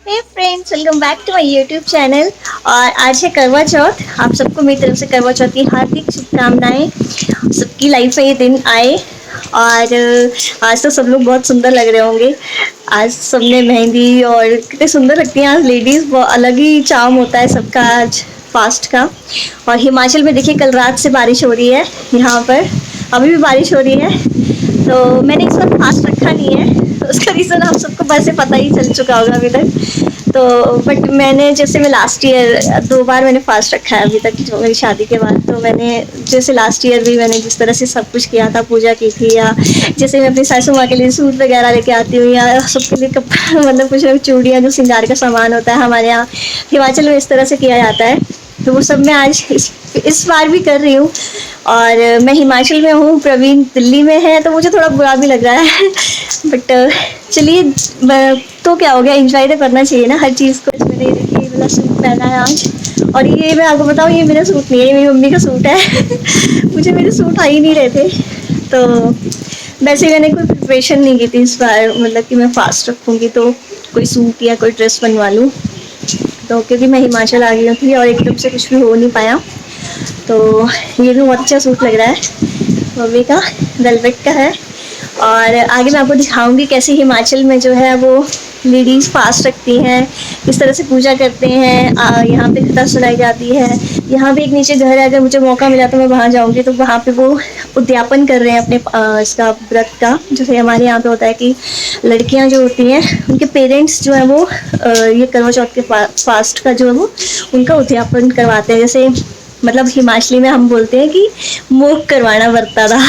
Hey friends, welcome back to my YouTube channel. और आज है करवा चौथ। आप सबको मेरी तरफ से करवा चौथ की हार्दिक शुभकामनाएं। सबकी लाइफ में ये दिन आए। और आज तो सब लोग बहुत सुंदर लग रहे होंगे। आज सबने मेहंदी और कितने सुंदर लगती हैं आज लेडीज। वो अलग ही चार्म होता है सबका आज फास्ट का। और हिमाचल में देखिए कल रात से बारिश हो रही है। यहाँ पर अभी भी बारिश हो रही है। तो मैंने इस बार फास्ट रखा नहीं है, तो उसका रीज़न आप सबको वैसे पता ही चल चुका होगा अभी तक। तो बट मैंने जैसे मैं लास्ट ईयर 2 बार मैंने फास्ट रखा है अभी तक जो मेरी शादी के बाद। तो मैंने जैसे लास्ट ईयर भी मैंने जिस तरह से सब कुछ किया था, पूजा की थी, या जैसे मैं अपनी सासू माँ के लिए सूट वगैरह लेके आती हूँ, या सबके लिए मतलब कुछ ना चूड़ियाँ जो श्रृंगार का सामान होता है हमारे यहाँ हिमाचल में इस तरह से किया जाता है। तो वो सब मैं आज इस बार भी कर रही हूँ। और मैं हिमाचल में हूँ, प्रवीण दिल्ली में है, तो मुझे थोड़ा बुरा भी लग रहा है। बट चलिए, तो क्या हो गया, एंजॉय तो करना चाहिए ना हर चीज़ को। मैंने ये देखिए ये वाला सूट पहना है आज। और ये मैं आपको बताऊँ, ये मेरा सूट नहीं है, ये मेरी मम्मी का सूट है। मुझे मेरे सूट आ ही नहीं रहे थे। तो वैसे मैंने कोई प्रिपरेशन नहीं की थी इस बार, मतलब कि मैं फास्ट रखूँगी तो कोई सूट या कोई ड्रेस बनवा लूँ। तो क्योंकि मैं हिमाचल आ गई थी और एकदम से कुछ भी हो नहीं पाया। तो ये भी बहुत अच्छा सूट लग रहा है मम्मी का, वेलवेट का है। और आगे मैं आपको दिखाऊंगी कैसे हिमाचल में जो है वो लेडीज़ फास्ट रखती हैं, किस तरह से पूजा करते हैं। यहाँ पे कथा सुनाई जाती है। यहाँ पे एक नीचे घर है, अगर मुझे मौका मिला तो मैं वहाँ जाऊँगी। तो वहाँ पे वो उद्यापन कर रहे हैं अपने इसका व्रत का। जैसे हमारे यहाँ पे होता है कि लड़कियाँ जो होती हैं उनके पेरेंट्स जो है वो ये करवा चौथ के फास्ट का जो है वो उनका उद्यापन करवाते हैं। जैसे मतलब हिमाचली में हम बोलते हैं कि मुख करवाना बरता था।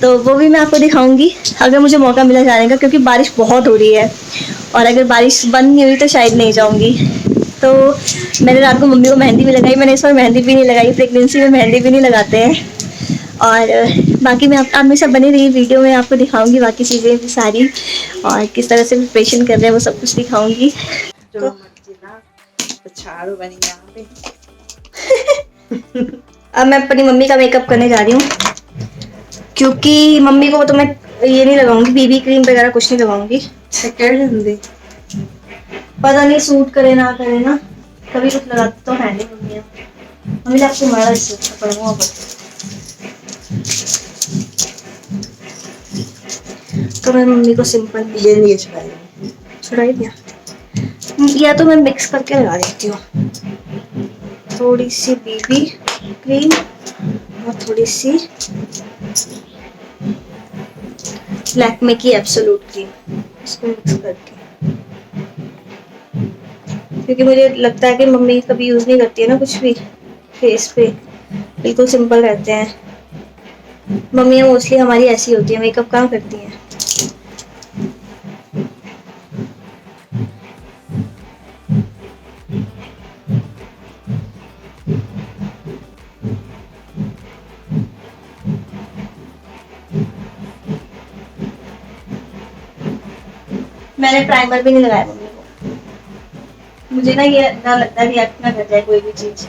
तो वो भी मैं आपको दिखाऊंगी अगर मुझे मौका मिला जाने का, क्योंकि बारिश बहुत हो रही है। और अगर बारिश बंद नहीं हुई तो शायद नहीं जाऊंगी। तो मैंने रात को मम्मी को मेहंदी भी लगाई। मैंने इस बार मेहंदी भी नहीं लगाई, प्रेगनेंसी में मेहंदी भी नहीं लगाते हैं। और बाकी मैं आप मेरे साथ बनी रही वीडियो में, आपको दिखाऊंगी बाकी चीज़ें भी सारी, और किस तरह से प्रिपरेशन कर रहे हैं वो सब कुछ दिखाऊंगी। जो तो मर्जी ना छाड़ू बनी यहाँ पे। अब मैं अपनी मम्मी का मेकअप करने जा रही हूँ, क्योंकि मम्मी को तो मैं ये नहीं लगाऊंगी, बीबी क्रीम वगैरह कुछ नहीं लगाऊंगी। हिंदी पता नहीं सूट करे ना करे ना, कभी कुछ लगाती तो है नहीं मम्मी। मम्मी ने आपको मारा इससे पड़ूंगा। तो मैं मम्मी को सिंपल ये नहीं छुड़ाई छुड़ाई दिया, या तो मैं मिक्स करके लगा देती हूँ। थोड़ी सी बीबी क्रीम और थोड़ी सी लैक्मे की एब्सोल्यूट क्रीम, इसको मिक्स करके। क्योंकि मुझे लगता है कि मम्मी कभी यूज़ नहीं करती है ना कुछ भी फेस पे, बिल्कुल सिंपल रहते हैं। मम्मियाँ मोस्टली हमारी ऐसी होती है, मेकअप कहाँ करती हैं। मैंने प्राइमर भी नहीं लगाया मम्मी को। मुझे ना ये ना लगता है रिएक्ट ना कर जाए कोई भी चीज़।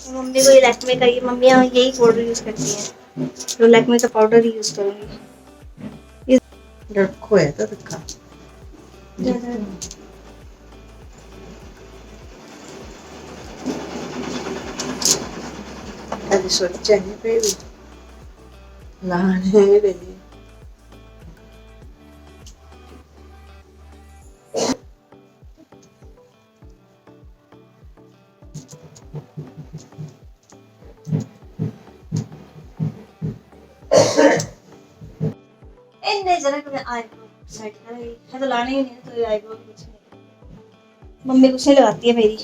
मम्मी को ये लैक्मे का, ये मम्मियाँ यही पाउडर यूज करती हैं, तो लैक्मे का पाउडर ही यूज करूँगी। रखो है तो रखा अभी सोचा है पे भी लाने रही नहीं जरा मैं आईब्रो सेट कर रही है, तो लाने ही नहीं है, तो आईब्रो कुछ नहीं। मम्मी कुछ नहीं लगाती है मेरी,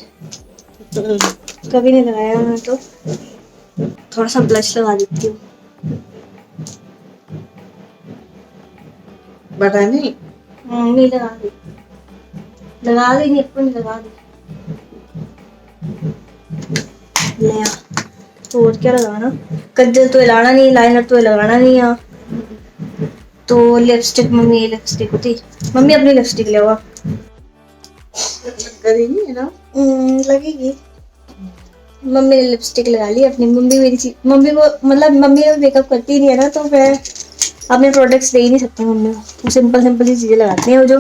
कभी नहीं लगाया मैं तो। थोड़ा सा ब्लश लगा देती हूँ। बता नहीं नहीं लगा दी, लगा दी नहीं, अपन लगा दी। ले आ तो और क्या लगाना, कज्जल तो हिलाना नहीं, लाइनर तो लगाना नहीं आ, तो लिपस्टिक मम्मी लिपस्टिक होती, मम्मी अपनी लिपस्टिक ले आओ। करेंगी है ना। लगेगी। मम्मी ने लिपस्टिक लगा ली अपनी, मम्मी मेरी चीज, मम्मी को मतलब मम्मी मेकअप करती नहीं है ना, तो मैं अपने प्रोडक्ट्स दे ही नहीं सकती मम्मी को, वो सिंपल सिंपल सी चीजें लगाती हैं। वो जो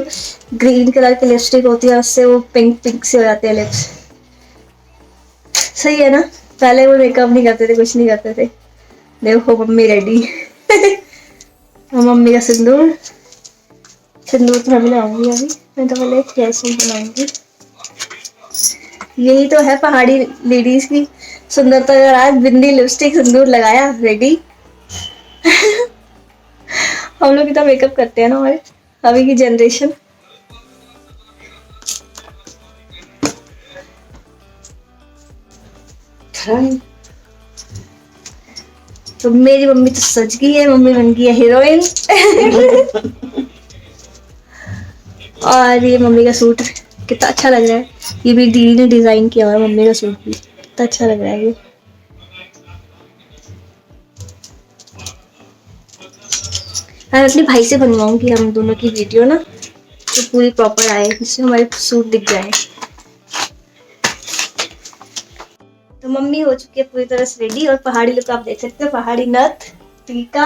ग्रीन कलर की लिपस्टिक होती है उससे वो पिंक पिंक से हो जाते हैं लिप्स। सही है ना, पहले वो मेकअप नहीं करते थे, कुछ नहीं करते थे। देखो मम्मी रेडी। और मम्मी का सिंदूर, सिंदूर तो अभी लगाऊंगी, अभी मैं तो पहले हेयर स्टाइल बनाऊंगी। यही तो है पहाड़ी लेडीज की सुंदरता, अगर आज बिंदी लिपस्टिक सिंदूर लगाया रेडी। हम लोग इतना मेकअप करते हैं ना हमारे अभी की जनरेशन। Try. तो मेरी मम्मी तो सज गई है, मम्मी बन गई है हीरोइन। और ये मम्मी का सूट कितना अच्छा लग रहा है, ये भी दीदी ने डिजाइन किया हुआ है, मम्मी का सूट भी कितना अच्छा लग रहा है ये। मैं अपने भाई से बनवाऊंगी हम दोनों की वीडियो ना, तो पूरी प्रॉपर आए, जिससे हमारे सूट दिख जाए। तो मम्मी हो चुकी है पूरी तरह से रेडी, और पहाड़ी लुक आप देख सकते हो, पहाड़ी नथ, टीका,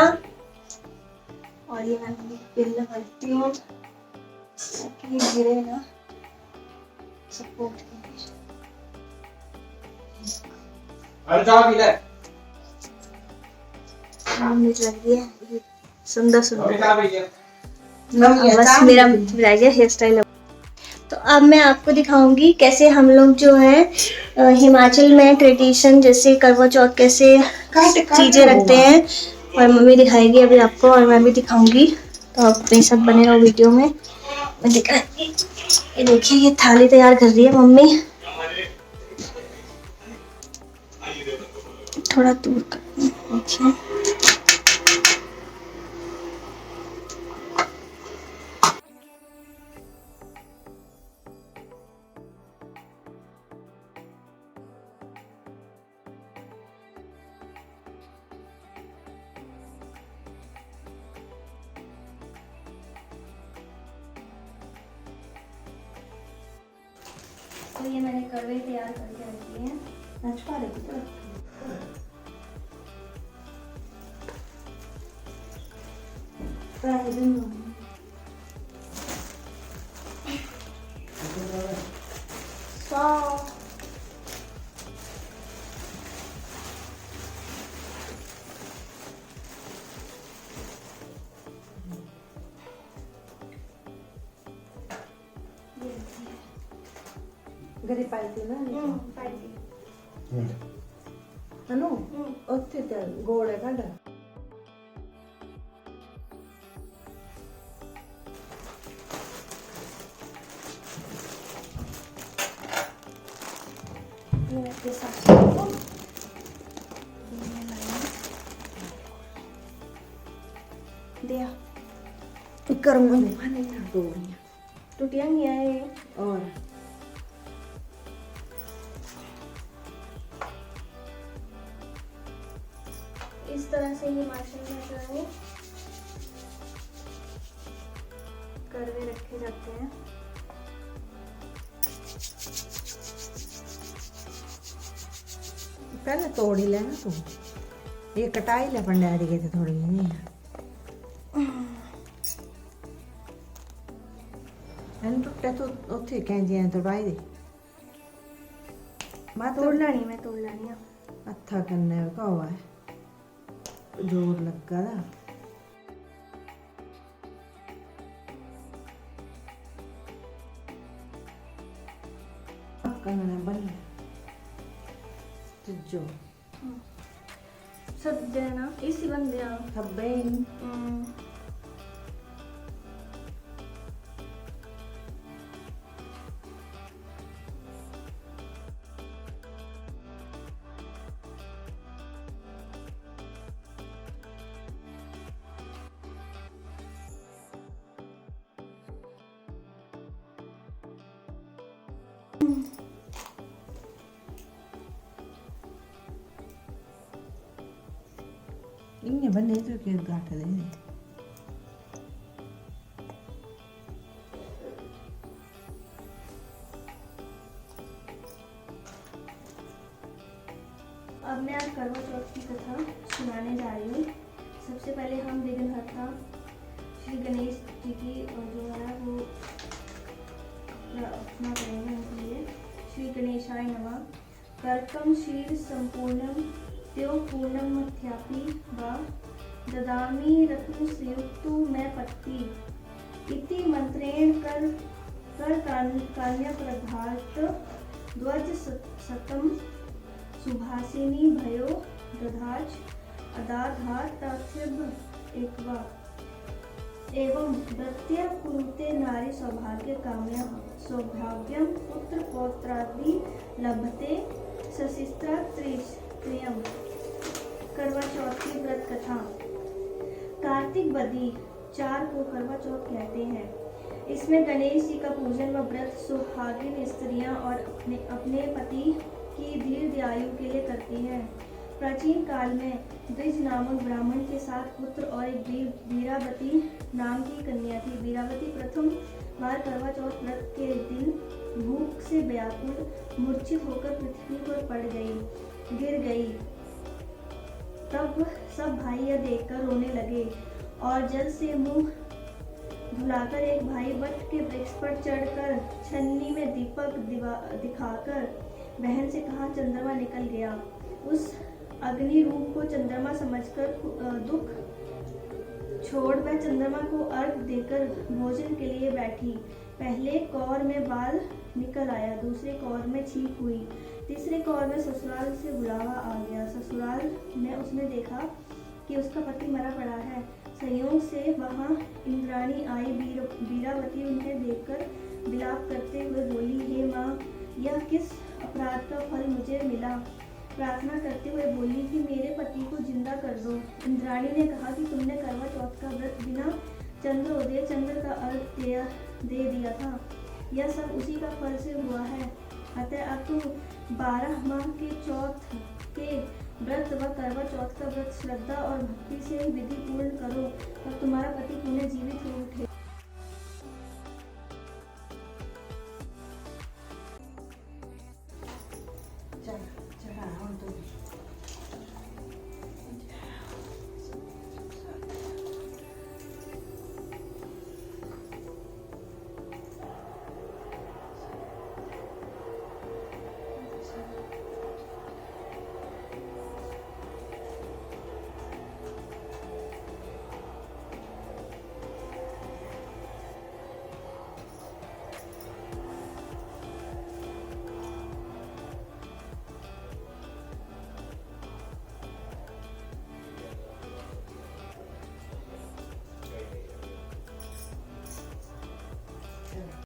और ये मैं मम्मी पिन लगाती हूँ ताकि ये गिरे ना, सपोर्ट के लिए। अरे चाय पी ले। मम्मी लग रही है ये सुंदर अभी सुंदर। चाय पी ले। बस मेरा रह गया हेयर स्टाइल। तो अब मैं आपको दिखाऊंगी कैसे हम लोग जो है हिमाचल में ट्रेडिशन जैसे करवा चौथ कैसे चीजें रखते हैं, और मम्मी दिखाएगी अभी आपको, और मैं भी दिखाऊंगी। तो आप मेरे साथ बने रहो वीडियो में, मैं दिखाऊंगी। ये देखिए ये थाली तैयार कर रही है मम्मी, थोड़ा दूर कर देखिए। तो ये मैंने कड़वे तैयार करके रखी है। छुपा रही थी गरी पाई थी ना हनु उत्थे ते गोड़े कड दिया करूंगा नहीं गोड़ियां टूटिया नहीं आए। और इस तरह से ये मार्शल में जो है करवे रखे जाते हैं। पहले तोड़ ही लेना तू, ये कटाई ले पंडारी के थे थोड़ी नहीं एन टुट्टे तो उत्थे कैंजियां तोड़ाई दे मैं तोड़ लानी, मैं तोड़ लानी है। अच्छा करने का हुआ है जोर लगा दा करना बन जो सब देना इसी बंदे आ थब्बे इन्हें बने तो केक गाठ दे अब मैं आज करवा चौथ की कथा सुनाने जा रही हूँ। सबसे पहले हम विघ्नहर्ता श्री गणेश जी की जो है वो प्रार्थना करेंगे उनके लिए। श्री गणेशाय नमः। कर्कम शीर संपूर्णम त्यो पूर्णम मध्यापि वा ददामि रत्न संयुक्तो मैं पत्ति इति मंत्रेण कर कान्या प्रधात ध्वज सतम सुभासिनी भयो दधाच अदाधात तक्षब एकवा एवं वृत्त्या कुरुते नारी सौभाग्य काम्या सौभाग्यम पुत्र पौत्रादि लभते सशिस्त्रा त्रियम। करवा चौथ की व्रत कथा। कार्तिक बदी 4 को करवा चौथ कहते हैं। इसमें गणेश जी का पूजन व व्रत सुहागिन स्त्रियां और अपने पति की दीर्घ आयु के लिए करती हैं। प्राचीन काल में द्विज नामक ब्राह्मण के 7 पुत्र और एक वीरावती नाम की कन्या थी। वीरावती प्रथम बार करवा चौथ व्रत के दिन भूख से व्याकुल मूर्छित होकर पृथ्वी पर गिर गई। तब सब भाई यह देखकर रोने लगे और जल से मुंह धुलाकर एक भाई वट के वृक्ष पर चढ़कर छन्नी में दीपक दिखाकर बहन से कहा, चंद्रमा निकल गया। उस अग्नि रूप को चंद्रमा समझकर दुख छोड़ वह चंद्रमा को अर्घ देकर भोजन के लिए बैठी। पहले कौर में बाल निकल आया, दूसरे कौर में छींक हुई, तीसरे कौर में ससुराल से बुलावा आ गया। ससुराल में उसने देखा कि उसका पति मरा पड़ा है। संयोग से वहां इंद्राणी आई। वीरावती उन्हें देखकर विलाप करते हुए बोली, हे माँ, यह किस अपराध का फल मुझे मिला? प्रार्थना करते हुए बोली कि मेरे पति को जिंदा कर दो। इंद्राणी ने कहा कि तुमने करवा चौथ का व्रत बिना चंद्रोदय चंद्र का अर्घ दे दिया था। यह सब उसी का फल से हुआ है। अतः अब तुम 12 माह के चौथ के व्रत व करवा चौथ का व्रत श्रद्धा और भक्ति से विधि पूर्ण करो, तब तुम्हारा पति पुनः जीवित हो उठे। चढ़ा हम तो